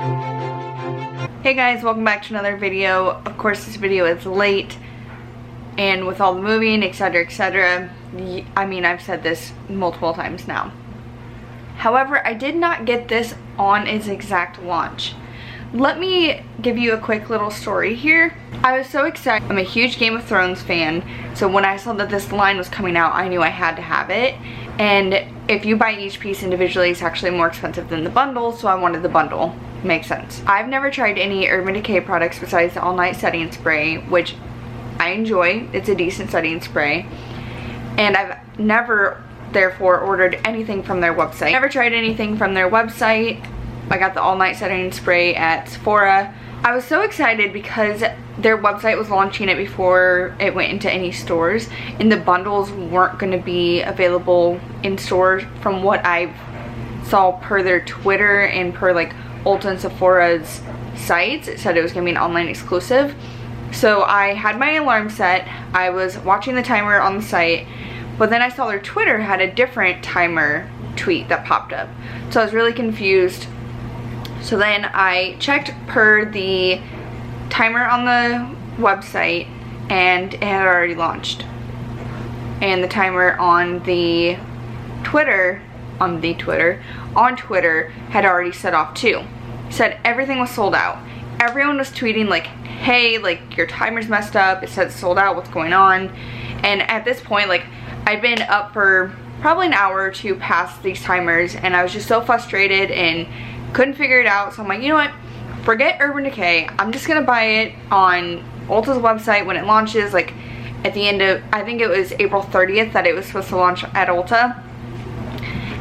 Hey guys, welcome back to another video. Of course this video is late, and with all the moving, etc, I mean, I've said this multiple times now. However, I did not get this on its exact launch. Let me give you a quick little story here. I was so excited. I'm a huge Game of Thrones fan, so when I saw that this line was coming out, I knew I had to have it. And if you buy each piece individually, it's actually more expensive than the bundle, so I wanted the bundle. Makes sense. I've never tried any Urban Decay products besides the All Night Setting Spray, which I enjoy. It's a decent setting spray. And I've never, therefore, ordered anything from their website. Never tried anything from their website. I got the All Night Setting Spray at Sephora. I was so excited because their website was launching it before it went into any stores, and the bundles weren't going to be available in stores from what I saw per their Twitter and per like Ulta and Sephora's sites. It said it was going to be an online exclusive. So I had my alarm set. I was watching the timer on the site, but then I saw their Twitter had a different timer tweet that popped up. So I was really confused. So then I checked per the timer on the website, and it had already launched. And the timer on the Twitter, on Twitter had already set off too. It said everything was sold out. Everyone was tweeting like, hey, like your timer's messed up. It said it's sold out, what's going on? And at this point, like, I'd been up for probably an hour or two past these timers, and I was just so frustrated and couldn't figure it out. So I'm like, you know what, forget Urban Decay. I'm just gonna buy it on Ulta's website when it launches, like at the end of, I think it was April 30th that it was supposed to launch at Ulta.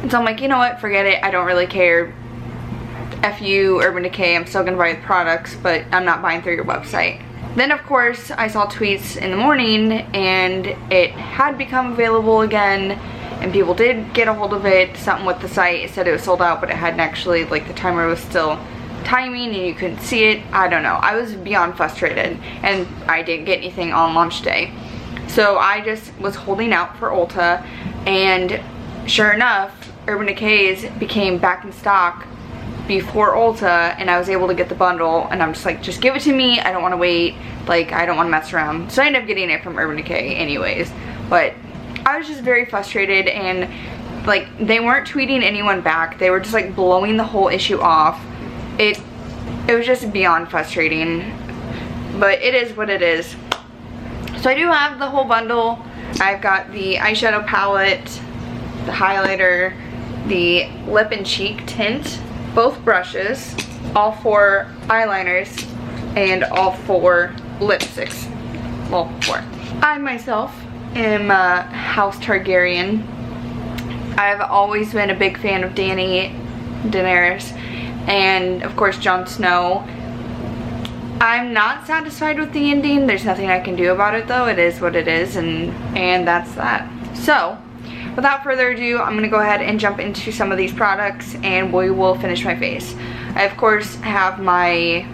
And so I'm like, you know what, forget it. I don't really care. F you, Urban Decay. I'm still gonna buy the products, but I'm not buying through your website. Then of course I saw tweets in the morning and it had become available again, and people did get a hold of it. Something with the site, it said it was sold out, but it hadn't actually, like the timer was still timing and you couldn't see it. I don't know. I was beyond frustrated, and I didn't get anything on launch day. So I just was holding out for Ulta, and sure enough, Urban Decay's became back in stock before Ulta, and I was able to get the bundle, and I'm just like, just give it to me. I don't want to wait. Like, I don't want to mess around. So I ended up getting it from Urban Decay anyways. But I was just very frustrated, and like they weren't tweeting anyone back. They were just like blowing the whole issue off. It was just beyond frustrating, but it is what it is. So I do have the whole bundle. I've got the eyeshadow palette, the highlighter, the lip and cheek tint, both brushes, all 4 eyeliners, and all 4 lipsticks. Well, 4. I myself am House Targaryen. I've always been a big fan of Daenerys, and of course Jon Snow. I'm not satisfied with the ending. There's nothing I can do about it though. It is what it is, and that's that. So without further ado, I'm gonna go ahead and jump into some of these products, and we will finish my face. I of course have my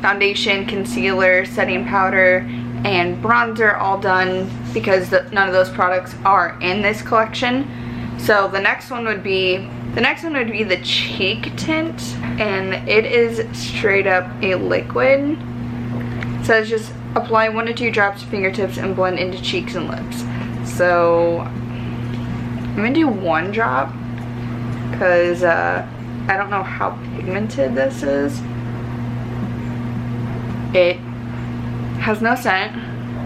foundation, concealer, setting powder, and bronzer all done because none of those products are in this collection. So the next one would be the cheek tint, and it is straight up a liquid. It says just apply 1 to 2 drops to fingertips and blend into cheeks and lips. So I'm gonna do 1 drop because I don't know how pigmented this is. It has no scent,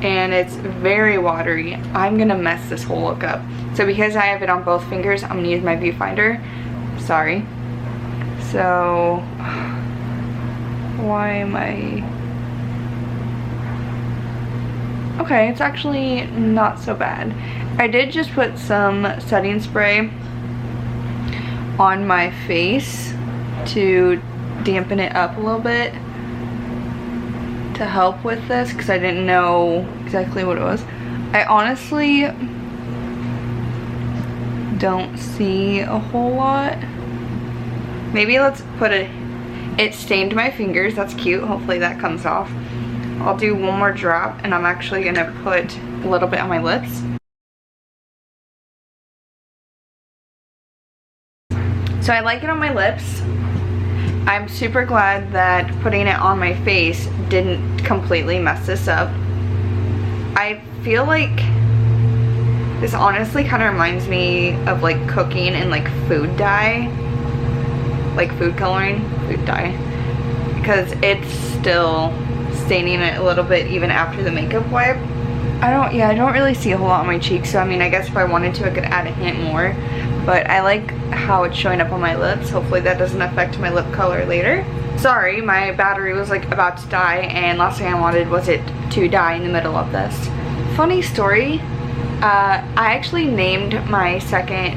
and it's very watery. I'm gonna mess this whole look up. So because I have it on both fingers, I'm gonna use my viewfinder. Sorry. So why am I... Okay, it's actually not so bad. I did just put some setting spray on my face to dampen it up a little bit to help with this, because I didn't know exactly what it was. I honestly don't see a whole lot. Maybe let's put it stained my fingers. That's cute. Hopefully that comes off. I'll do 1 more drop, and I'm actually gonna put a little bit on my lips. So I like it on my lips. I'm super glad that putting it on my face didn't completely mess this up. I feel like this honestly kind of reminds me of like cooking and like food dye, like food coloring, food dye, because it's still staining it a little bit even after the makeup wipe. I don't really see a whole lot on my cheeks, so I mean, I guess if I wanted to I could add a hint more, but I like how it's showing up on my lips. Hopefully that doesn't affect my lip color later. Sorry, my battery was like about to die, and last thing I wanted was it to die in the middle of this. Funny story, I actually named my second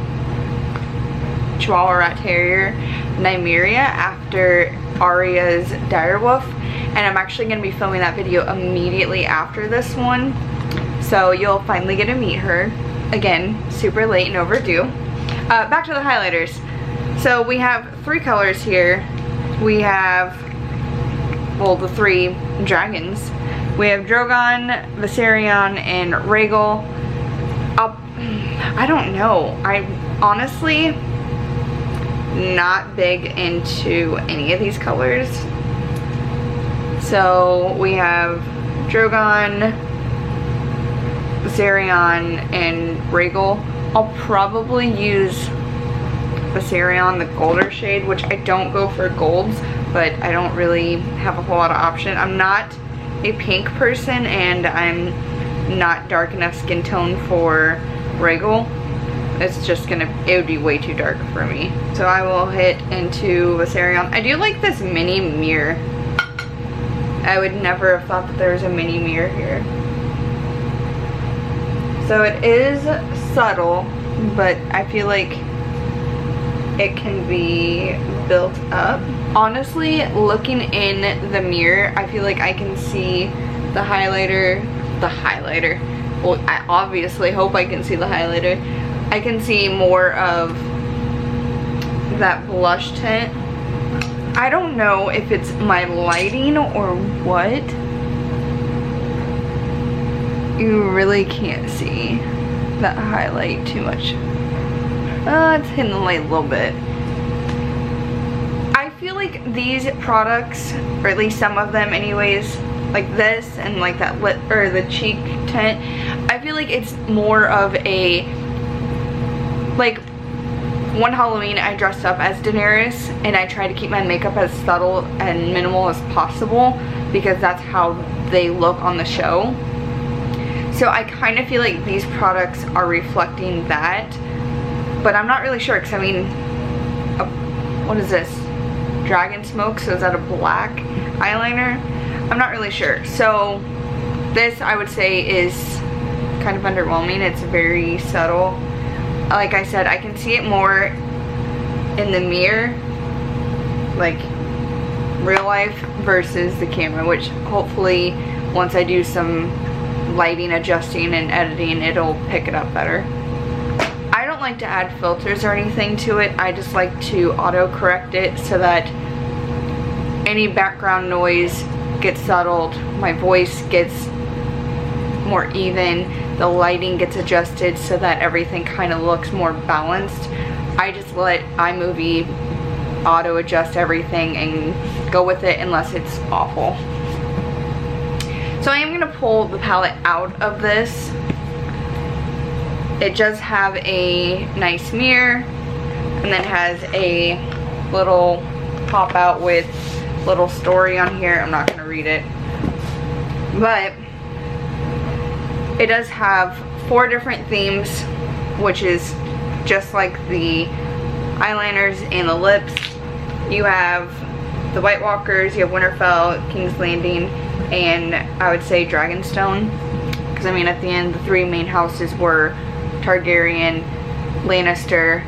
Chihuahua Rat Terrier Nymeria after Aria's direwolf, and I'm actually going to be filming that video immediately after this one, so you'll finally get to meet her. Again, super late and overdue. Back to the highlighters. So we have 3 colors here. We have, well, the 3 dragons. We have Drogon, Viserion, and Rhaegal. I don't know. I'm honestly not big into any of these colors. So we have Drogon, Viserion, and Rhaegal. I'll probably use Viserion, the golder shade, which I don't go for golds, but I don't really have a whole lot of option. I'm not a pink person, and I'm not dark enough skin tone for Rhaegal. It's just gonna, it would be way too dark for me. So I will hit into Viserion. I do like this mini mirror. I would never have thought that there was a mini mirror here. So it is subtle, but I feel like it can be built up. Honestly, looking in the mirror, I feel like I can see the highlighter. Well, I obviously hope I can see the highlighter. I can see more of that blush tint. I don't know if it's my lighting or what. You really can't see that highlight too much. It's hitting the light a little bit. I feel like these products, or at least some of them anyways, like this and like that lip or the cheek tint, I feel like it's more of a, like, one Halloween I dressed up as Daenerys and I tried to keep my makeup as subtle and minimal as possible because that's how they look on the show. So I kind of feel like these products are reflecting that, but I'm not really sure because I mean, what is this? Dragon smoke, so is that a black eyeliner? I'm not really sure. So this I would say is kind of underwhelming. It's very subtle. Like I said, I can see it more in the mirror, like real life, versus the camera, which hopefully once I do some lighting adjusting and editing, it'll pick it up better. I don't like to add filters or anything to it. I just like to auto correct it so that any background noise gets settled, my voice gets more even, the lighting gets adjusted so that everything kind of looks more balanced. I just let iMovie auto adjust everything and go with it unless it's awful. So I am going to pull the palette out of this. It does have a nice mirror and then has a little pop out with little story on here. I'm not going to read it, but it does have 4 different themes, which is just like the eyeliners and the lips. You have the White Walkers, you have Winterfell, King's Landing, and I would say Dragonstone, because I mean at the end the 3 main houses were Targaryen, Lannister,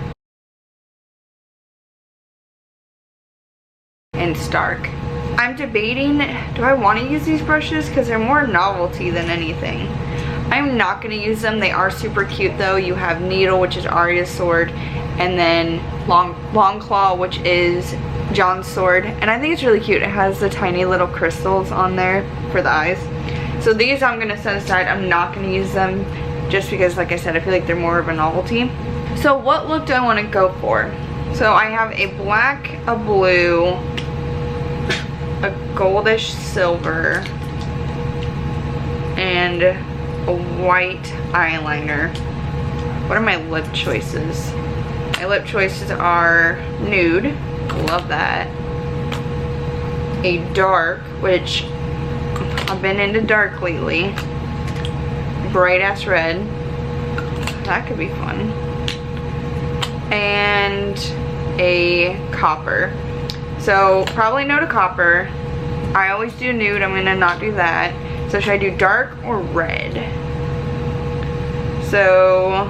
and Stark. I'm debating, do I want to use these brushes because they're more novelty than anything. I'm not going to use them. They are super cute though. You have Needle, which is Arya's sword, and then Long Claw, which is Jon's sword, and I think it's really cute. It has the tiny little crystals on there for the eyes. So these I'm going to set aside. I'm not going to use them just because, like I said, I feel like they're more of a novelty. So what look do I want to go for? So I have a black, a blue, a goldish silver, and a white eyeliner. What are my lip choices? My lip choices are nude, love that. A dark, which I've been into dark lately. Bright ass red, that could be fun. And a copper. So probably no to copper. I always do nude, I'm gonna not do that. So should I do dark or red? So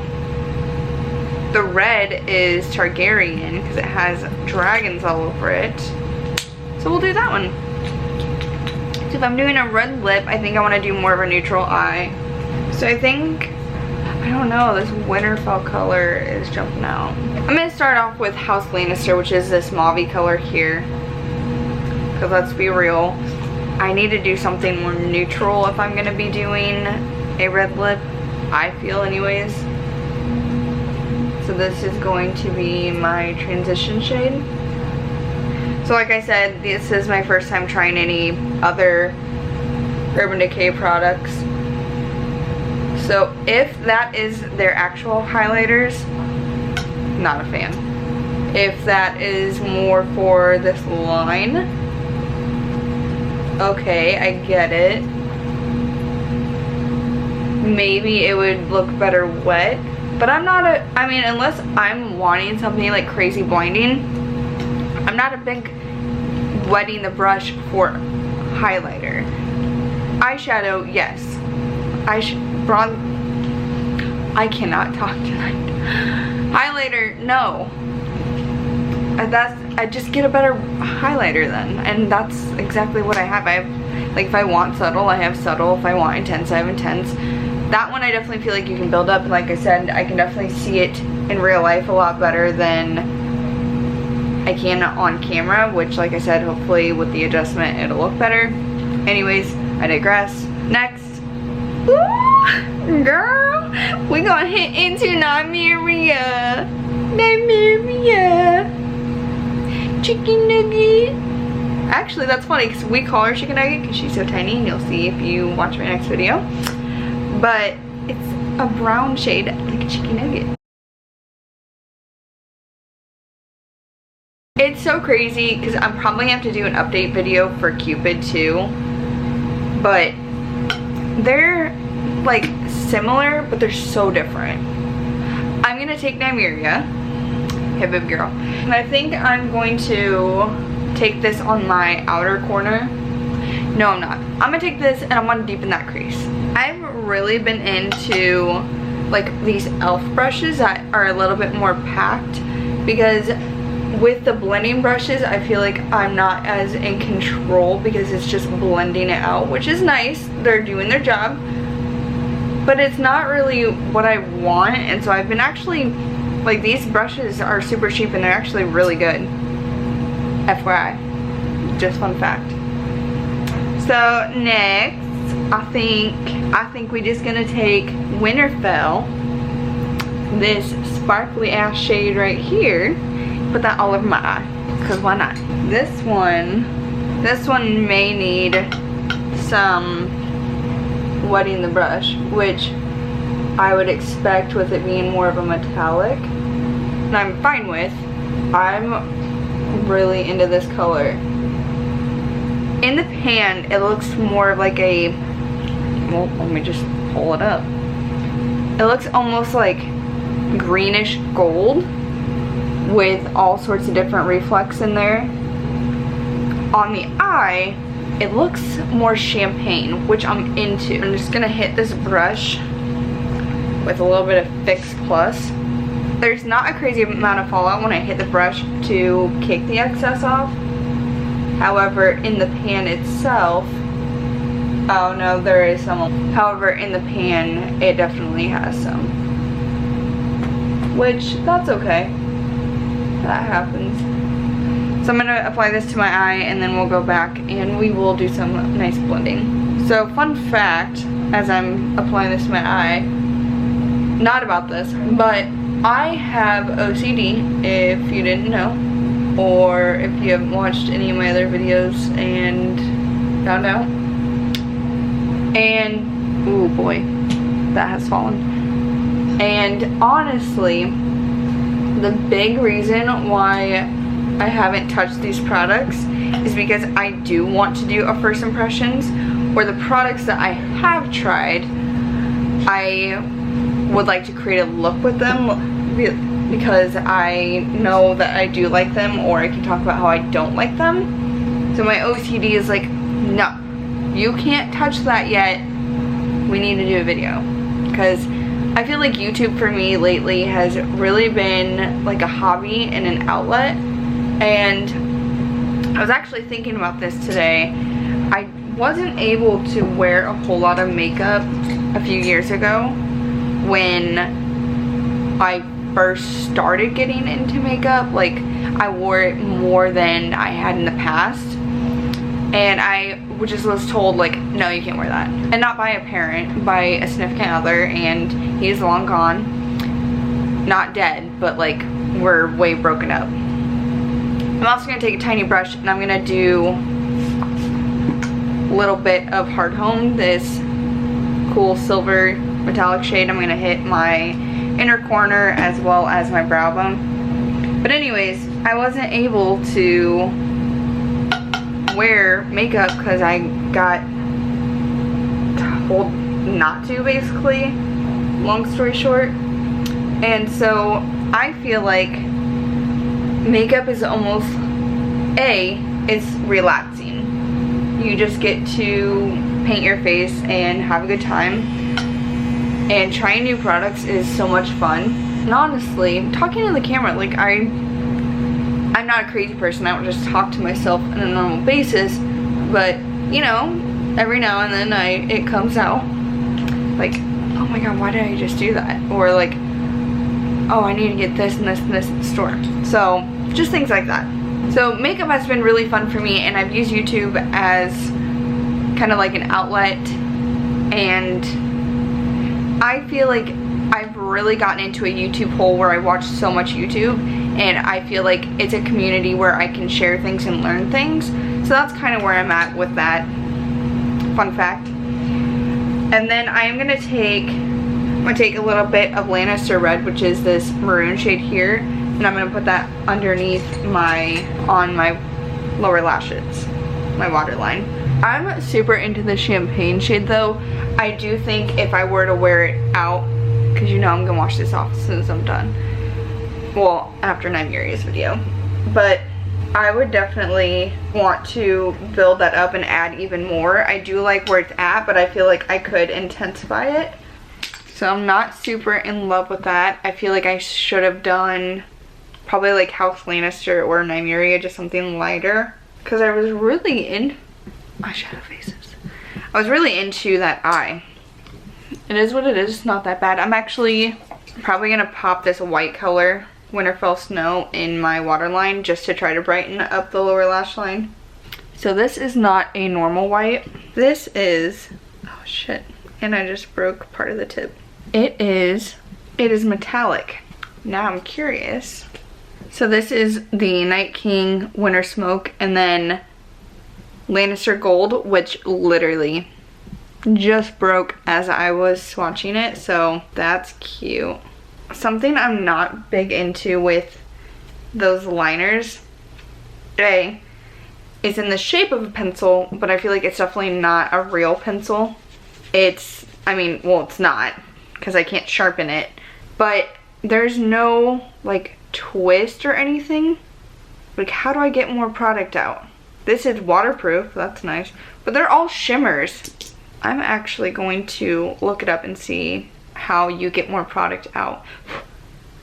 the red is Targaryen because it has dragons all over it. So we'll do that one. So if I'm doing a red lip, I think I want to do more of a neutral eye. So I think, I don't know, this Winterfell color is jumping out. I'm going to start off with House Lannister, which is this mauve color here. Because let's be real, I need to do something more neutral if I'm going to be doing a red lip. I feel anyways. So this is going to be my transition shade. So like I said, this is my first time trying any other Urban Decay products. So if that is their actual highlighters, not a fan. If that is more for this line, okay, I get it. Maybe it would look better wet, but I'm not a, I mean, unless I'm wanting something like crazy blinding, I'm not a big wetting the brush for highlighter. Eyeshadow, yes. Bronze, I cannot talk tonight. Highlighter, no. I just get a better highlighter then, and that's exactly what I have. I have, like, if I want subtle, I have subtle. If I want intense, I have intense. That one I definitely feel like you can build up, and like I said, I can definitely see it in real life a lot better than I can on camera, which like I said, hopefully with the adjustment it'll look better. Anyways, I digress. Next, ooh, girl, we gonna hit into Nymeria. Chicken nugget. Actually, that's funny because we call her chicken nugget because she's so tiny, and you'll see if you watch my next video. But it's a brown shade like a chicken nugget. It's so crazy because I'm probably gonna have to do an update video for Cupid too. But they're like similar, but they're so different. I'm gonna take Nymeria. Hey, baby girl. And I think I'm going to take this on my outer corner. No, I'm not. I'm gonna take this and I'm gonna deepen that crease. I've really been into like these e.l.f. brushes that are a little bit more packed, because with the blending brushes I feel like I'm not as in control because it's just blending it out, which is nice. They're doing their job, but it's not really what I want. And so I've been actually, like, these brushes are super cheap and they're actually really good. FYI, just fun fact. So next, I think we're just gonna take Winterfell, this sparkly ass shade right here, put that all over my eye, cause why not? This one may need some wetting the brush, which I would expect with it being more of a metallic, and I'm fine with. I'm really into this color. In the pan, it looks more of like a, well, let me just pull it up. It looks almost like greenish gold with all sorts of different reflex in there. On the eye, it looks more champagne, which I'm into. I'm just gonna hit this brush with a little bit of Fix Plus. There's not a crazy amount of fallout when I hit the brush to kick the excess off. However, in the pan itself, oh no, there is some. However, in the pan, it definitely has some. Which, that's okay. That happens. So I'm gonna apply this to my eye and then we'll go back and we will do some nice blending. So fun fact, as I'm applying this to my eye, not about this, but I have OCD, if you didn't know. or if you haven't watched any of my other videos and found out. And, oh boy, that has fallen. And honestly, the big reason why I haven't touched these products is because I do want to do a first impressions, or the products that I have tried, I would like to create a look with them because I know that I do like them, or I can talk about how I don't like them. So my OCD is like, no, you can't touch that yet. We need to do a video, because I feel like YouTube for me lately has really been like a hobby and an outlet. And I was actually thinking about this today. I wasn't able to wear a whole lot of makeup a few years ago when I first started getting into makeup. Like, I wore it more than I had in the past, and I just was told, like, no, you can't wear that. And not by a parent, by a significant other, and he's long gone. Not dead, but like, we're way broken up. I'm also going to take a tiny brush and I'm going to do a little bit of Hard Home, this cool silver metallic shade. I'm going to hit my inner corner as well as my brow bone. But anyways, I wasn't able to wear makeup because I got told not to, basically, long story short. And so I feel like makeup is almost, it's relaxing. You just get to paint your face and have a good time. And trying new products is so much fun. And honestly, talking to the camera, like, I'm not a crazy person. I don't just talk to myself on a normal basis. But, you know, every now and then it comes out. Like, oh my god, why did I just do that? Or like, oh, I need to get this and this and this at the store. So, just things like that. So, makeup has been really fun for me, and I've used YouTube as kind of like an outlet, and I feel like I've really gotten into a YouTube hole where I watch so much YouTube, and I feel like it's a community where I can share things and learn things. So that's kind of where I'm at with that. Fun fact. And then I'm going to take a little bit of Lannister Red, which is this maroon shade here, and I'm going to put that underneath on my lower lashes, my waterline. I'm super into the champagne shade though. I do think if I were to wear it out, because you know I'm going to wash this off as soon as I'm done. Well, after Nigeria's video. But I would definitely want to build that up and add even more. I do like where it's at, but I feel like I could intensify it. So I'm not super in love with that. I feel like I should have done probably like House Lannister or Nymeria, just something lighter. Because I was really in eyeshadow faces. I was really into that eye. It is what it is. It's not that bad. I'm actually probably going to pop this white color, Winterfell Snow, in my waterline just to try to brighten up the lower lash line. So this is not a normal white. This is, oh shit, and I just broke part of the tip. It is metallic. Now I'm curious. So this is the Night King Winter Smoke, and then Lannister Gold, which literally just broke as I was swatching it, so that's cute. Something I'm not big into with those liners, is in the shape of a pencil, but I feel like it's definitely not a real pencil. It's not, because I can't sharpen it, but there's no like twist or anything. Like, how do I get more product out? This is waterproof, that's nice, but they're all shimmers. I'm actually going to look it up and see how you get more product out.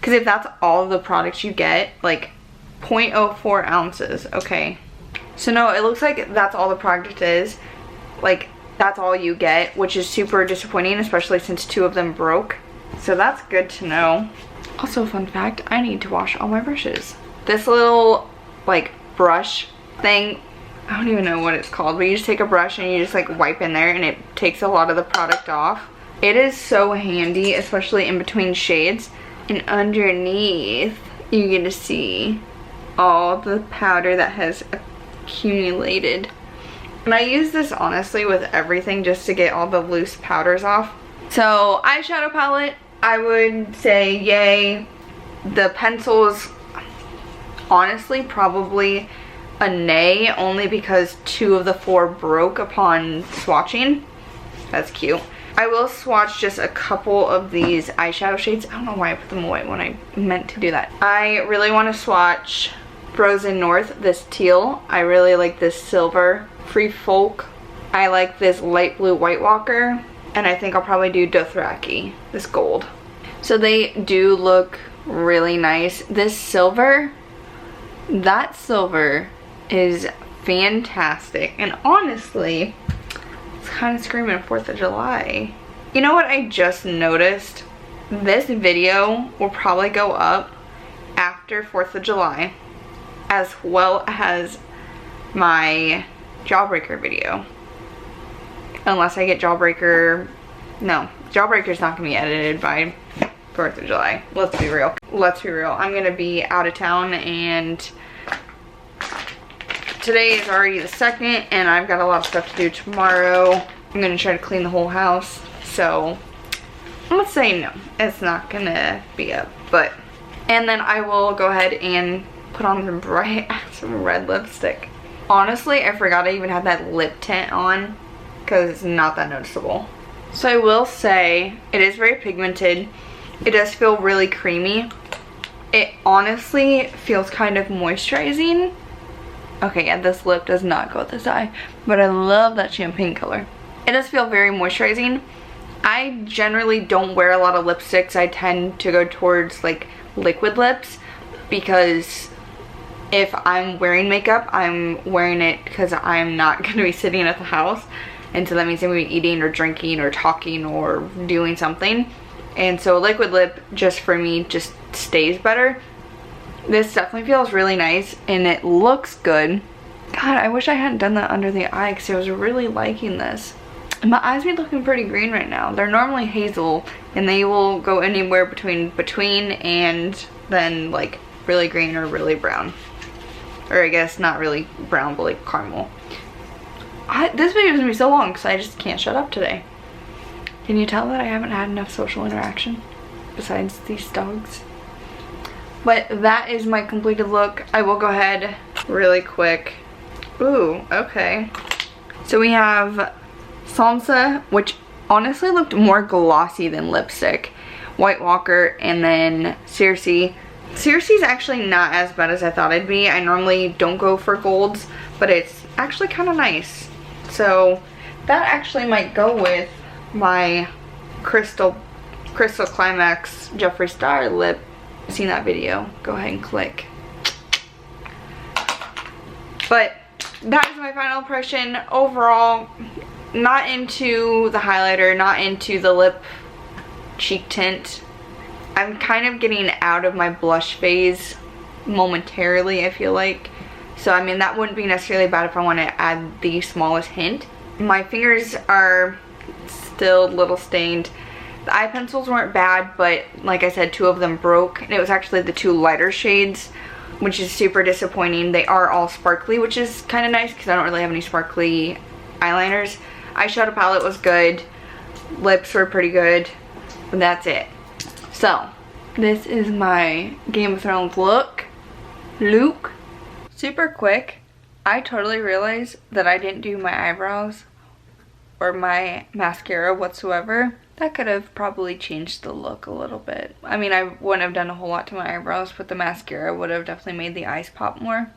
Because if that's all the products you get, like 0.04 ounces, okay. So no, it looks like that's all the product is. Like, that's all you get, which is super disappointing, especially since 2 of them broke. So that's good to know. Also, fun fact, I need to wash all my brushes. This little, like, brush thing, I don't even know what it's called, but you just take a brush and you just like wipe in there and it takes a lot of the product off. It is so handy, especially in between shades. And underneath, you get to see all the powder that has accumulated. And I use this honestly with everything just to get all the loose powders off. So eyeshadow palette, I would say yay. The pencils, honestly, probably a nay, only because 2 of the 4 broke upon swatching. That's cute. I will swatch just a couple of these eyeshadow shades. I don't know why I put them away when I meant to do that. I really want to swatch Frozen North, this teal. I really like this silver. Free Folk. I like this light blue White Walker. And I think I'll probably do Dothraki, this gold. So they do look really nice. This silver, that silver is fantastic. And honestly, it's kind of screaming 4th of July. You know what I just noticed? This video will probably go up after 4th of July, as well as my Jawbreaker video. Unless I get Jawbreaker, no, Jawbreaker's not gonna be edited by 4th of July. Let's be real. Let's be real. I'm gonna be out of town, and today is already the 2nd, and I've got a lot of stuff to do tomorrow. I'm gonna try to clean the whole house, so I'm gonna say no, it's not gonna be up. But, and then I will go ahead and put on some red lipstick. Honestly, I forgot I even had that lip tint on, because it's not that noticeable. So I will say, it is very pigmented. It does feel really creamy. It honestly feels kind of moisturizing. Okay, yeah, this lip does not go with this eye, but I love that champagne color. It does feel very moisturizing. I generally don't wear a lot of lipsticks. I tend to go towards like liquid lips, because if I'm wearing makeup, I'm wearing it because I'm not going to be sitting at the house. And so that means I'm going to be eating or drinking or talking or doing something. And so a liquid lip, just for me, just stays better. This definitely feels really nice, and it looks good. God, I wish I hadn't done that under the eye, because I was really liking this. My eyes be looking pretty green right now. They're normally hazel, and they will go anywhere between and then like really green or really brown. Or I guess not really brown, but like caramel. This video is going to be so long because I just can't shut up today. Can you tell that I haven't had enough social interaction besides these dogs? But that is my completed look. I will go ahead really quick. Ooh, okay. So we have Sansa, which honestly looked more glossy than lipstick. White Walker, and then Circe. Circe's actually not as bad as I thought it'd be. I normally don't go for golds, but it's actually kind of nice. So that actually might go with my Crystal Climax Jeffree Star lip. Seen that video? Go ahead and click. But that is my final impression. Overall, not into the highlighter, not into the lip cheek tint. I'm kind of getting out of my blush phase momentarily, I feel like. So I mean, that wouldn't be necessarily bad if I want to add the smallest hint. My fingers are still a little stained. The eye pencils weren't bad, but like I said, 2 of them broke, and it was actually the 2 lighter shades, which is super disappointing. They are all sparkly, which is kind of nice because I don't really have any sparkly eyeliners. Eyeshadow palette was good. Lips were pretty good. And that's it. So, this is my Game of Thrones look. Super quick, I totally realized that I didn't do my eyebrows or my mascara whatsoever. That could have probably changed the look a little bit. I mean, I wouldn't have done a whole lot to my eyebrows, but the mascara would have definitely made the eyes pop more.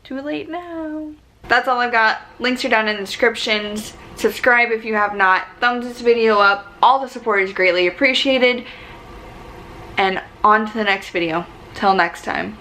Too late now. That's all I've got. Links are down in the descriptions. Subscribe if you have not. Thumbs this video up. All the support is greatly appreciated. And on to the next video. Till next time.